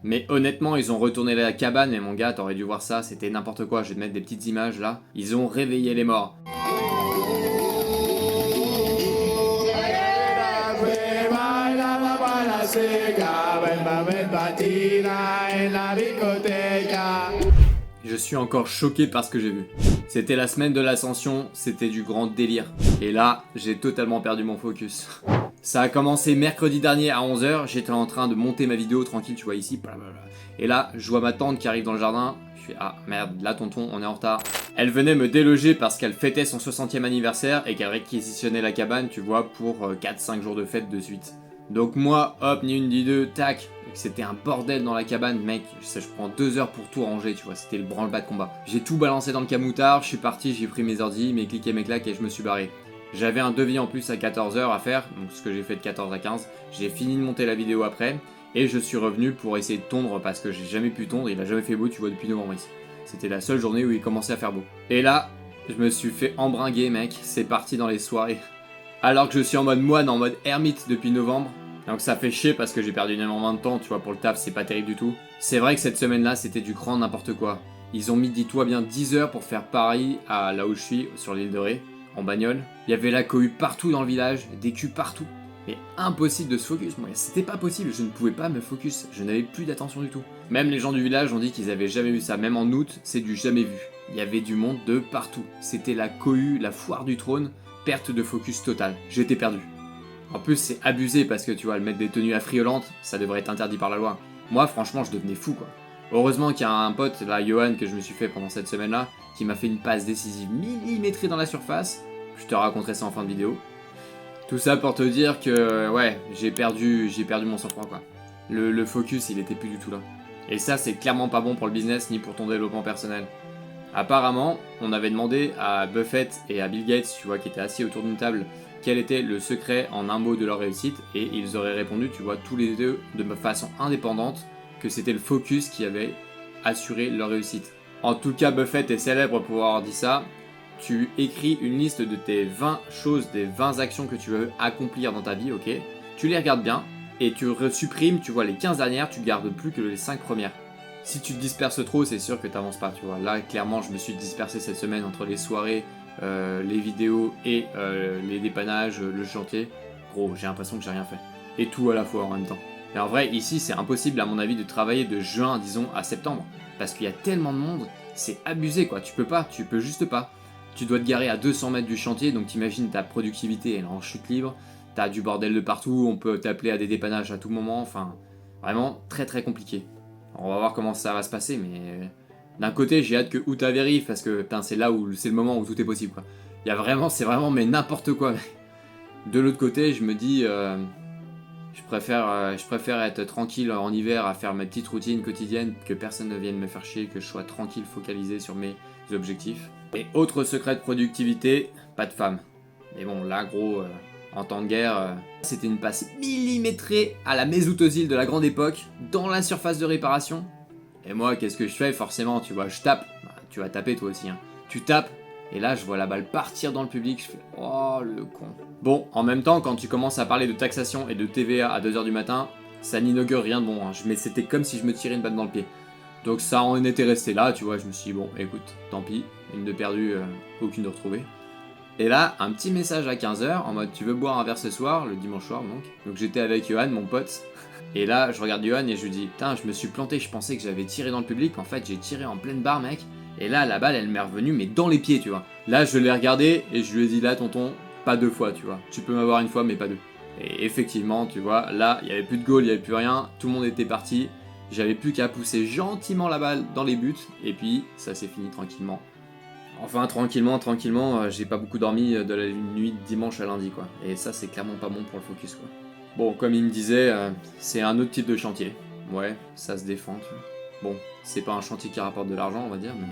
Mais honnêtement, ils ont retourné la cabane, mais mon gars, t'aurais dû voir ça, c'était n'importe quoi. Je vais te mettre des petites images là. Ils ont réveillé les morts. Je suis encore choqué par ce que j'ai vu. C'était la semaine de l'ascension, c'était du grand délire. Et là, j'ai totalement perdu mon focus. Ça a commencé mercredi dernier à 11h, j'étais en train de monter ma vidéo tranquille, tu vois ici. Blablabla. Et là, je vois ma tante qui arrive dans le jardin. Je fais ah merde, là tonton, on est en retard. Elle venait me déloger parce qu'elle fêtait son 60e anniversaire et qu'elle réquisitionnait la cabane, tu vois, pour 4-5 jours de fête de suite. Donc moi, hop, ni une ni deux, tac. C'était un bordel dans la cabane, mec. Je prends 2 heures pour tout ranger, tu vois. C'était le branle-bas de combat. J'ai tout balancé dans le camoutard, je suis parti, j'ai pris mes ordi, mes clics et mes claques et je me suis barré. J'avais un devis en plus à 14h à faire, donc ce que j'ai fait de 14 à 15. J'ai fini de monter la vidéo après et je suis revenu pour essayer de tondre parce que j'ai jamais pu tondre. Il a jamais fait beau, tu vois, depuis novembre ici. C'était la seule journée où il commençait à faire beau. Et là, je me suis fait embringuer, mec. C'est parti dans les soirées. Alors que je suis en mode moine, en mode ermite depuis novembre. Donc ça fait chier parce que j'ai perdu énormément de temps, tu vois, pour le taf, c'est pas terrible du tout. C'est vrai que cette semaine-là, c'était du grand n'importe quoi. Ils ont mis, dis-toi bien, 10 heures pour faire pareil à là où je suis, sur l'île de Ré, en bagnole. Il y avait la cohue partout dans le village, des culs partout. Mais impossible de se focus, moi, c'était pas possible, je ne pouvais pas me focus, je n'avais plus d'attention du tout. Même les gens du village ont dit qu'ils avaient jamais vu ça, même en août, c'est du jamais vu. Il y avait du monde de partout. C'était la cohue, la foire du trône, perte de focus totale. J'étais perdu. En plus, c'est abusé parce que tu vois, le mettre des tenues affriolantes, ça devrait être interdit par la loi. Moi, franchement, je devenais fou quoi. Heureusement qu'il y a un pote, là, Johan, que je me suis fait pendant cette semaine-là, qui m'a fait une passe décisive millimétrée dans la surface. Je te raconterai ça en fin de vidéo. Tout ça pour te dire que, ouais, j'ai perdu mon sang-froid quoi. Le focus, il était plus du tout là. Et ça, c'est clairement pas bon pour le business ni pour ton développement personnel. Apparemment, on avait demandé à Buffett et à Bill Gates, tu vois, qui étaient assis autour d'une table, quel était le secret en un mot de leur réussite, et ils auraient répondu, tu vois, tous les deux de façon indépendante, que c'était le focus qui avait assuré leur réussite. En tout cas, Buffett est célèbre pour avoir dit ça. Tu écris une liste de tes 20 choses, des 20 actions que tu veux accomplir dans ta vie, ok? Tu les regardes bien, et tu supprimes, tu vois, les 15 dernières, tu gardes plus que les 5 premières. Si tu te disperses trop, c'est sûr que t'avances pas, tu vois. Là, clairement, je me suis dispersé cette semaine entre les soirées, les vidéos et les dépannages, le chantier. Gros, j'ai l'impression que j'ai rien fait. Et tout à la fois en même temps. Et en vrai, ici, c'est impossible, à mon avis, de travailler de juin, disons, à septembre. Parce qu'il y a tellement de monde, c'est abusé, quoi. Tu peux juste pas. Tu dois te garer à 200 mètres du chantier, donc t'imagines ta productivité, elle est en chute libre. T'as du bordel de partout, on peut t'appeler à des dépannages à tout moment, enfin, vraiment très très compliqué. On va voir comment ça va se passer, mais d'un côté, j'ai hâte que Out arrive parce que c'est là où c'est le moment où tout est possible. Quoi. Il y a vraiment, c'est vraiment mais n'importe quoi. De l'autre côté, je me dis, je préfère être tranquille en hiver à faire mes petites routines quotidiennes, que personne ne vienne me faire chier, que je sois tranquille, focalisé sur mes objectifs. Et autre secret de productivité, pas de femme. Mais bon, là, gros, en temps de guerre, c'était une passe millimétrée à la Mesut Özil de la grande époque, dans la surface de réparation. Et moi, qu'est-ce que je fais? Forcément, tu vois, je tape. Bah, tu vas taper toi aussi, hein. Tu tapes, et là, je vois la balle partir dans le public, je fais « Oh, le con ». Bon, en même temps, quand tu commences à parler de taxation et de TVA à 2h du matin, ça n'inaugure rien de bon, hein. Mais c'était comme si je me tirais une balle dans le pied. Donc ça en était resté là, tu vois, je me suis dit, bon, écoute, tant pis, une de perdue, aucune de retrouvée. Et là, un petit message à 15h, en mode, tu veux boire un verre ce soir, le dimanche soir donc. Donc j'étais avec Johan, mon pote, et là, je regarde Johan et je lui dis, putain, je me suis planté, je pensais que j'avais tiré dans le public, en fait, j'ai tiré en pleine barre, mec. Et là, la balle, elle m'est revenue, mais dans les pieds, tu vois. Là, je l'ai regardé et je lui ai dit, là, tonton, pas 2 fois, tu vois. Tu peux m'avoir une fois, mais pas 2. Et effectivement, tu vois, là, il n'y avait plus de goal, il n'y avait plus rien, tout le monde était parti. J'avais plus qu'à pousser gentiment la balle dans les buts, et puis ça s'est fini tranquillement. Enfin, tranquillement, j'ai pas beaucoup dormi de la nuit de dimanche à lundi, quoi. Et ça, c'est clairement pas bon pour le focus, quoi. Bon, comme il me disait, c'est un autre type de chantier. Ouais, ça se défend, tu vois. Bon, c'est pas un chantier qui rapporte de l'argent, on va dire, mais...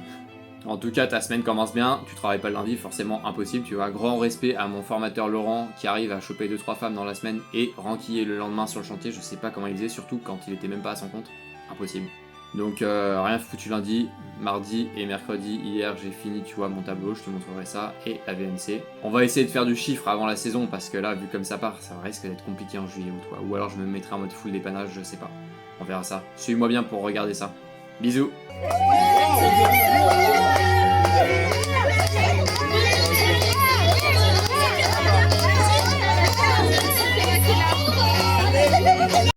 En tout cas, ta semaine commence bien, tu travailles pas le lundi, forcément impossible, tu vois. Grand respect à mon formateur Laurent, qui arrive à choper 2-3 femmes dans la semaine et renquiller le lendemain sur le chantier, je sais pas comment il faisait, surtout quand il était même pas à son compte. Impossible. Donc rien foutu lundi, mardi et mercredi. Hier j'ai fini, tu vois, mon tableau, je te montrerai ça, et la VNC. On va essayer de faire du chiffre avant la saison parce que là, vu comme ça part, ça risque d'être compliqué en juillet ou quoi. Ou alors je me mettrai en mode full dépannage, je sais pas. On verra ça. Suis-moi bien pour regarder ça. Bisous.